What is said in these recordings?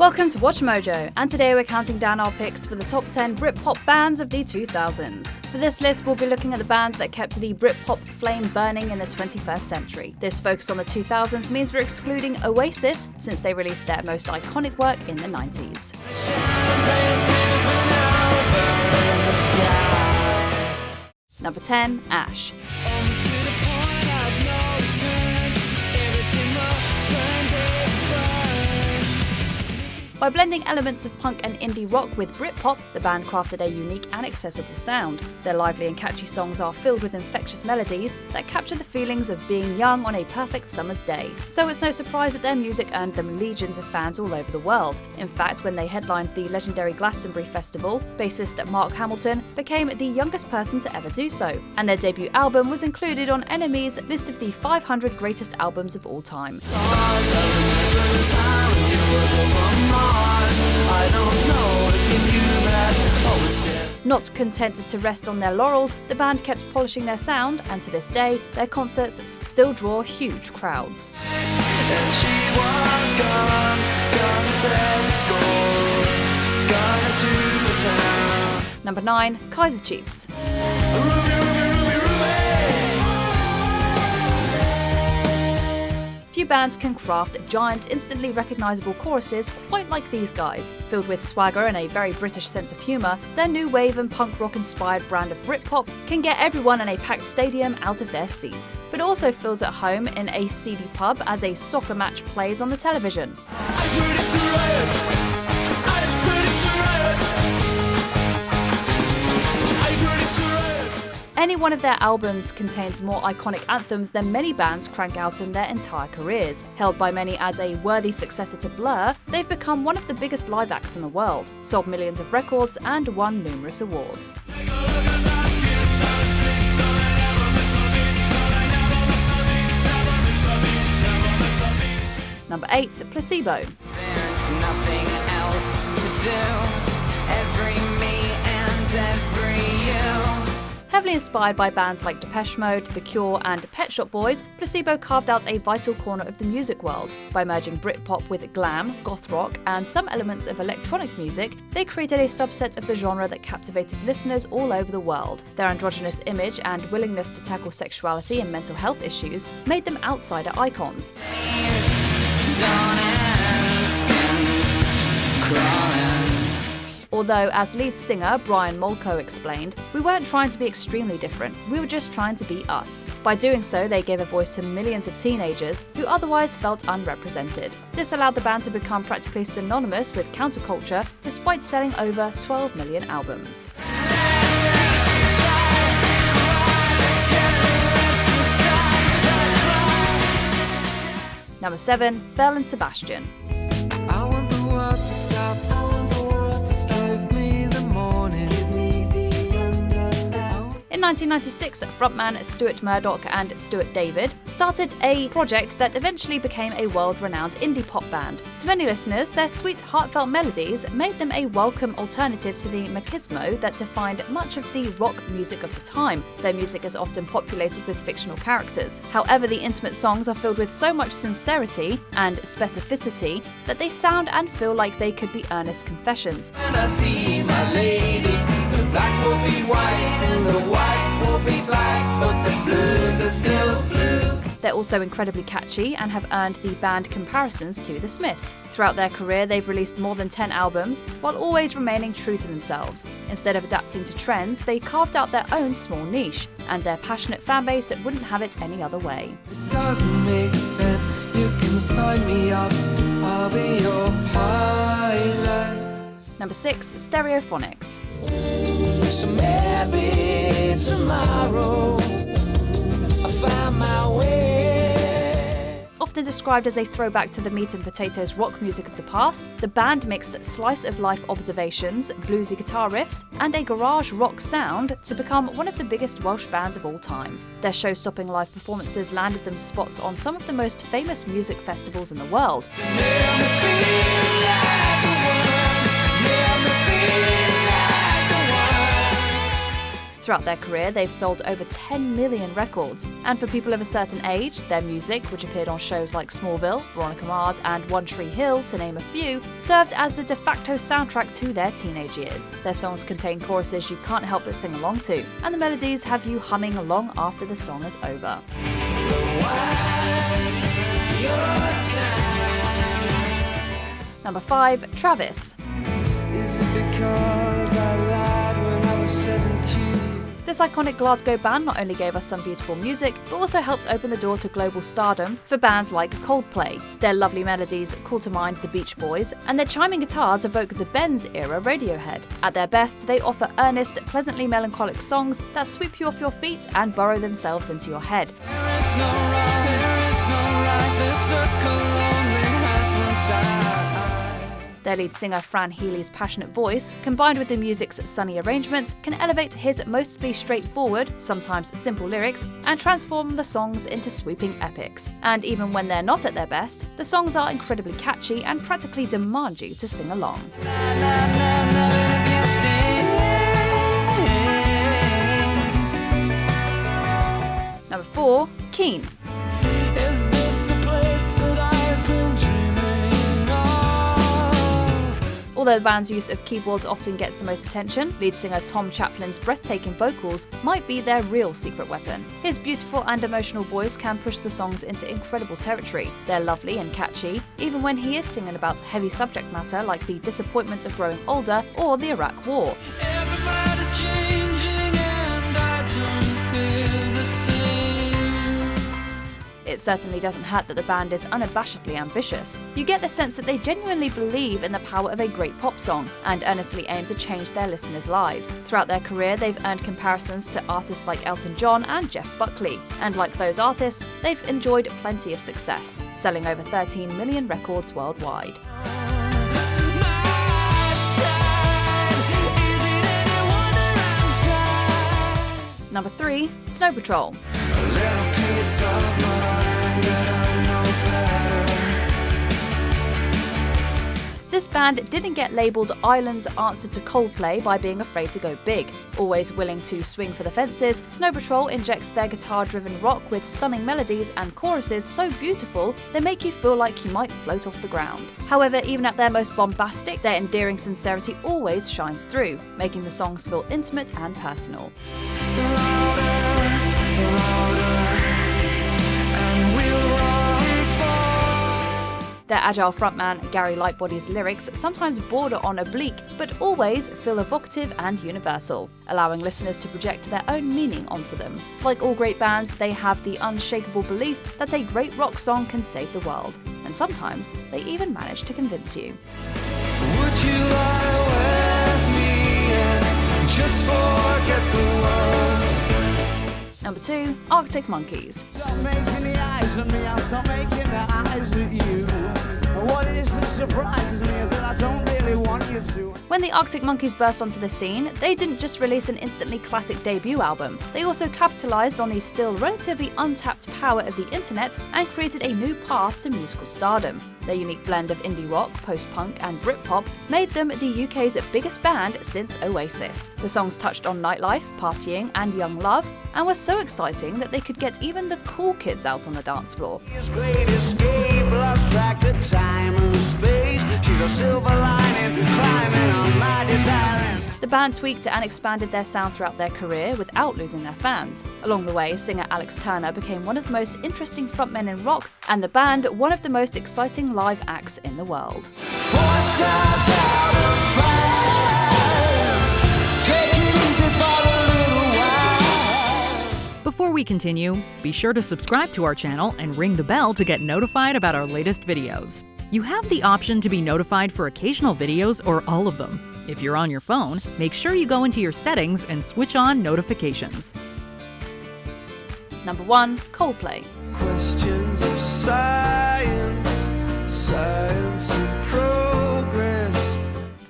Welcome to WatchMojo, and today we're counting down our picks for the top 10 Britpop bands of the 2000s. For this list, we'll be looking at the bands that kept the Britpop flame burning in the 21st century. This focus on the 2000s means we're excluding Oasis, since they released their most iconic work in the 90s. Number 10, Ash. By blending elements of punk and indie rock with Britpop, the band crafted a unique and accessible sound. Their lively and catchy songs are filled with infectious melodies that capture the feelings of being young on a perfect summer's day. So it's no surprise that their music earned them legions of fans all over the world. In fact, when they headlined the legendary Glastonbury Festival, bassist Mark Hamilton became the youngest person to ever do so, and their debut album was included on NME's list of the 500 greatest albums of all time. Not contented to rest on their laurels, the band kept polishing their sound, and to this day, their concerts still draw huge crowds. Number 9, Kaiser Chiefs. Few bands can craft giant, instantly recognisable choruses quite like these guys. Filled with swagger and a very British sense of humour, their new wave and punk rock inspired brand of Britpop can get everyone in a packed stadium out of their seats, but also feels at home in a seedy pub as a soccer match plays on the television. Any one of their albums contains more iconic anthems than many bands crank out in their entire careers. Held by many as a worthy successor to Blur, they've become one of the biggest live acts in the world, sold millions of records, and won numerous awards. Number 8, Placebo. There's nothing else to do. Every me and every you. Heavily inspired by bands like Depeche Mode, The Cure, and Pet Shop Boys, Placebo carved out a vital corner of the music world. By merging Britpop with glam, goth rock, and some elements of electronic music, they created a subset of the genre that captivated listeners all over the world. Their androgynous image and willingness to tackle sexuality and mental health issues made them outsider icons. Although, as lead singer Brian Molko explained, we weren't trying to be extremely different, we were just trying to be us. By doing so, they gave a voice to millions of teenagers who otherwise felt unrepresented. This allowed the band to become practically synonymous with counterculture, despite selling over 12 million albums. Number 7, Belle and Sebastian. In 1996, frontman Stuart Murdoch and Stuart David started a project that eventually became a world-renowned indie pop band. To many listeners, their sweet, heartfelt melodies made them a welcome alternative to the machismo that defined much of the rock music of the time. Their music is often populated with fictional characters. However, the intimate songs are filled with so much sincerity and specificity that they sound and feel like they could be earnest confessions. And I see my lady, the black will be white and the white will be black, but the blues are still blue. They're also incredibly catchy and have earned the band comparisons to the Smiths. Throughout their career, they've released more than 10 albums, while always remaining true to themselves. Instead of adapting to trends, they carved out their own small niche, and their passionate fanbase wouldn't have it any other way. It doesn't make sense, you can sign me up, I'll be your pilot. Number 6, Stereophonics. So maybe tomorrow I'll find my way. Often described as a throwback to the meat and potatoes rock music of the past, the band mixed slice-of-life observations, bluesy guitar riffs, and a garage rock sound to become one of the biggest Welsh bands of all time. Their show-stopping live performances landed them spots on some of the most famous music festivals in the world. Throughout their career, they've sold over 10 million records. And for people of a certain age, their music, which appeared on shows like Smallville, Veronica Mars, and One Tree Hill, to name a few, served as the de facto soundtrack to their teenage years. Their songs contain choruses you can't help but sing along to, and the melodies have you humming long after the song is over. Number 5, Travis. Is it because I lied when I was 17? This iconic Glasgow band not only gave us some beautiful music, but also helped open the door to global stardom for bands like Coldplay. Their lovely melodies call to mind the Beach Boys, and their chiming guitars evoke the Benz-era Radiohead. At their best, they offer earnest, pleasantly melancholic songs that sweep you off your feet and burrow themselves into your head. There is no wrong, there is no right, the circle only has one side. Their lead singer Fran Healy's passionate voice, combined with the music's sunny arrangements, can elevate his mostly straightforward, sometimes simple lyrics, and transform the songs into sweeping epics. And even when they're not at their best, the songs are incredibly catchy and practically demand you to sing along. Number 4, Keane. Is this the place that I've been dreaming of? Although the band's use of keyboards often gets the most attention, lead singer Tom Chaplin's breathtaking vocals might be their real secret weapon. His beautiful and emotional voice can push the songs into incredible territory. They're lovely and catchy, even when he is singing about heavy subject matter like the disappointment of growing older or the Iraq War. Everybody's changing and I don't feel the same. It certainly doesn't hurt that the band is unabashedly ambitious. You get the sense that they genuinely believe in the power of a great pop song and earnestly aim to change their listeners' lives. Throughout their career, they've earned comparisons to artists like Elton John and Jeff Buckley, and like those artists, they've enjoyed plenty of success, selling over 13 million records worldwide. Number 3, Snow Patrol. This band didn't get labelled Ireland's answer to Coldplay by being afraid to go big. Always willing to swing for the fences, Snow Patrol injects their guitar-driven rock with stunning melodies and choruses so beautiful they make you feel like you might float off the ground. However, even at their most bombastic, their endearing sincerity always shines through, making the songs feel intimate and personal. Their agile frontman Gary Lightbody's lyrics sometimes border on oblique, but always feel evocative and universal, allowing listeners to project their own meaning onto them. Like all great bands, they have the unshakable belief that a great rock song can save the world, and sometimes they even manage to convince you. Would you lie with me and just forget the world? Number 2, Arctic Monkeys. Stop making the eyes at me, I'll stop making the eyes at you. What it is that surprises me is that I don't really want you to. When the Arctic Monkeys burst onto the scene, they didn't just release an instantly classic debut album. They also capitalized on the still relatively untapped power of the internet and created a new path to musical stardom. Their unique blend of indie rock, post-punk, and Britpop made them the UK's biggest band since Oasis. The songs touched on nightlife, partying, and young love, and were so exciting that they could get even the cool kids out on the dance floor. His great escape, lost track of time and space. She's a silver lining, climbing on my desire. The band tweaked and expanded their sound throughout their career without losing their fans. Along the way, singer Alex Turner became one of the most interesting frontmen in rock, and the band one of the most exciting live acts in the world. 4 stars out of 5. Take it easy for a little while. Before we continue, be sure to subscribe to our channel and ring the bell to get notified about our latest videos. You have the option to be notified for occasional videos or all of them. If you're on your phone, make sure you go into your settings and switch on notifications. Number 1, Coldplay. Questions of science, science and progress.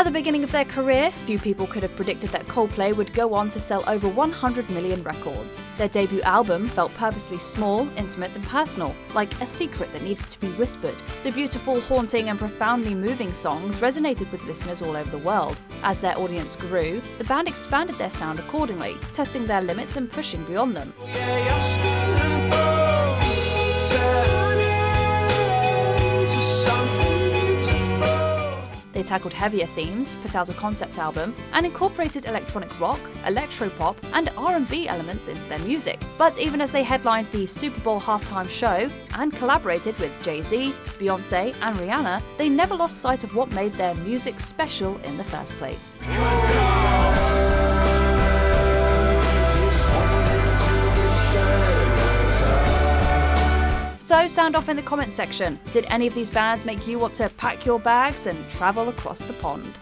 At the beginning of their career, few people could have predicted that Coldplay would go on to sell over 100 million records. Their debut album felt purposely small, intimate and personal, like a secret that needed to be whispered. The beautiful, haunting and profoundly moving songs resonated with listeners all over the world. As their audience grew, the band expanded their sound accordingly, testing their limits and pushing beyond them. They tackled heavier themes, put out a concept album, and incorporated electronic rock, electropop, and R&B elements into their music. But even as they headlined the Super Bowl halftime show and collaborated with Jay-Z, Beyoncé, and Rihanna, they never lost sight of what made their music special in the first place. So sound off in the comments section. Did any of these bands make you want to pack your bags and travel across the pond?